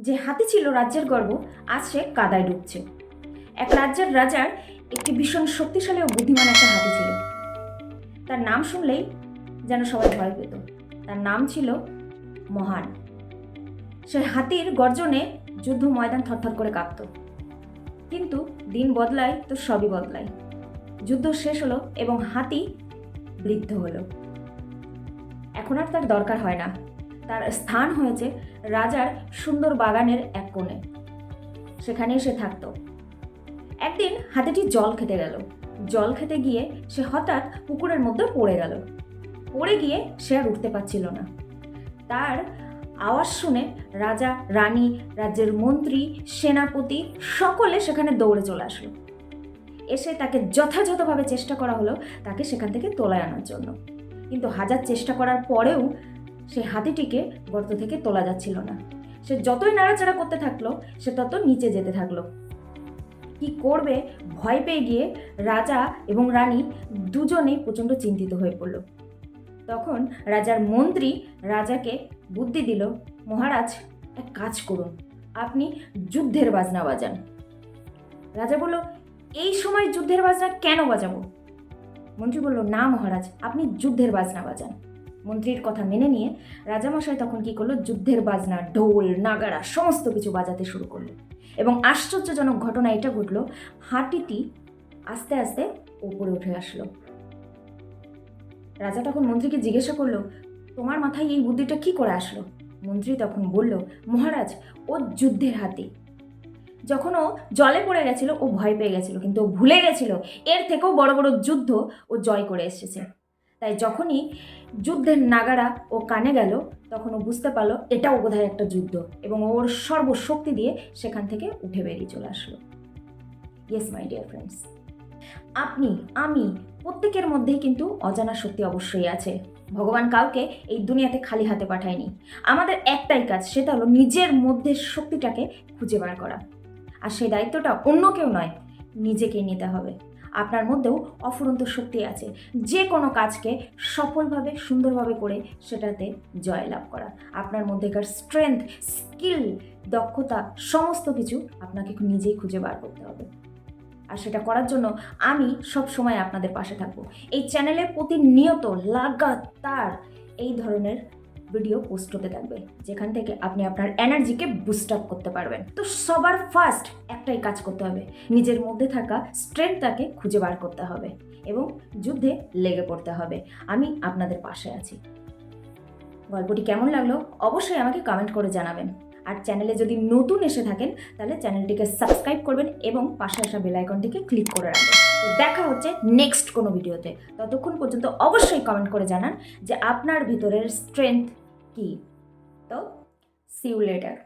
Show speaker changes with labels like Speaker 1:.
Speaker 1: যে হাতি ছিল রাজ্যের গর্ব, আজ সে কাদায় ডুবছে। এক রাজ্যের রাজার একটি ভীষণ শক্তিশালী ও বুদ্ধিমান একটা হাতি ছিল। তার নাম শুনলেই যেন সবাই ভয় পেত। তার নাম ছিল মহান। সে হাতির গর্জনে যুদ্ধ ময়দান থরথর করে কাঁপত। কিন্তু দিন বদলায় তো সবই বদলায়। যুদ্ধ শেষ হলো এবং হাতি বৃদ্ধ হলো। এখন আর তার দরকার হয় না। তার স্থান হয়েছে রাজার সুন্দর বাগানের এক কোণে। সেখানেই সে থাকত। একদিন হাতিটি জল খেতে গেল। জল খেতে গিয়ে সে হঠাৎ পুকুরের মধ্যে পড়ে গেল। পড়ে গিয়ে সে আর উঠতে পারছিল না। তার আওয়াজ শুনে রাজা, রানী, রাজ্যের মন্ত্রী, সেনাপতি সকলে সেখানে দৌড়ে চলে আসলো। এসে তাকে যথাযথভাবে চেষ্টা করা হলো তাকে সেখান থেকে তোলায় আনার জন্য। কিন্তু হাজার চেষ্টা করার পরেও সে হাতিটিকে গর্ত থেকে তোলা যাচ্ছিল না। সে যতই নাড়াচাড়া করতে থাকলো সে তত নিচে যেতে থাকলো। কি করবে ভয় পেয়ে গিয়ে রাজা এবং রানী দুজনেই প্রচণ্ড চিন্তিত হয়ে পড়ল। তখন রাজার মন্ত্রী রাজাকে বুদ্ধি দিল, মহারাজ এক কাজ করুন, আপনি যুদ্ধের বাজনা বাজান। রাজা বলল, এই সময় যুদ্ধের বাজনা কেন বাজাবো? মন্ত্রী বলল, না মহারাজ, আপনি যুদ্ধের বাজনা বাজান। মন্ত্রীর কথা মেনে নিয়ে রাজামশাই তখন কি করলো, যুদ্ধের বাজনা, ঢোল, নাগারা সমস্ত কিছু বাজাতে শুরু করলো। এবং আশ্চর্যজনক ঘটনা এটা ঘটলো, হাতিটি আস্তে আস্তে উপরে উঠে আসলো। রাজা তখন মন্ত্রীকে জিজ্ঞাসা করলো, তোমার মাথায় এই বুদ্ধিটা কি করে আসলো? মন্ত্রী তখন বলল, মহারাজ, ও যুদ্ধের হাতি। যখন ও জলে পড়ে গেছিল ও ভয় পেয়ে গেছিল, কিন্তু ও ভুলে গেছিল এর থেকেও বড় বড় যুদ্ধ ও জয় করে এসেছে। তাই যখনই যুদ্ধের নাগারা ও কানে গেল তখন ও বুঝতে পারলো এটাও বোধহয় একটা যুদ্ধ, এবং ওর সর্বশক্তি দিয়ে সেখান থেকে উঠে বেরিয়ে চলে আসলো। ইয়েস মাই ডিয়ার ফ্রেন্ডস, আপনি, আমি প্রত্যেকের মধ্যেই কিন্তু অজানা শক্তি অবশ্যই আছে। ভগবান কাউকে এই দুনিয়াতে খালি হাতে পাঠায়নি। আমাদের একটাই কাজ, সেটা হলো নিজের মধ্যে শক্তিটাকে খুঁজে বার করা। আর সেই দায়িত্বটা অন্য কেউ নয়, নিজেকেই নিতে হবে। আপনার মধ্যেও অফুরন্ত শক্তি আছে, যে কোনো কাজকে সফলভাবে সুন্দরভাবে করে সেটাতে জয়লাভ করা। আপনার মধ্যেকার স্ট্রেংথ, স্কিল, দক্ষতা সমস্ত কিছু আপনাকে নিজেই খুঁজে বার করতে হবে। আর সেটা করার জন্য আমি সব সময় আপনাদের পাশে থাকবো। এই চ্যানেলে প্রতিনিয়ত লাগাতার এই ধরনের ভিডিও পোস্ট হতে থাকবে, যেখান থেকে আপনি আপনার এনার্জিকে বুস্ট আপ করতে পারবেন। তো সবার ফার্স্ট একটাই কাজ করতে হবে, নিজের মধ্যে থাকা স্ট্রেংথটাকে খুঁজে বার করতে হবে এবং যুদ্ধে লেগে পড়তে হবে। আমি আপনাদের পাশে আছি। গল্পটি কেমন লাগলো অবশ্যই আমাকে কমেন্ট করে জানাবেন। আর চ্যানেলে যদি নতুন এসে থাকেন তাহলে চ্যানেলটিকে সাবস্ক্রাইব করবেন এবং পাশে আসা বেল আইকনটিকে ক্লিক করে রাখবেন। তো দেখা হচ্ছে নেক্সট কোনো ভিডিওতে। ততক্ষণ পর্যন্ত অবশ্যই কমেন্ট করে জানান যে আপনার ভিতরের স্ট্রেংথ কি। তো সি ইউ লেটার।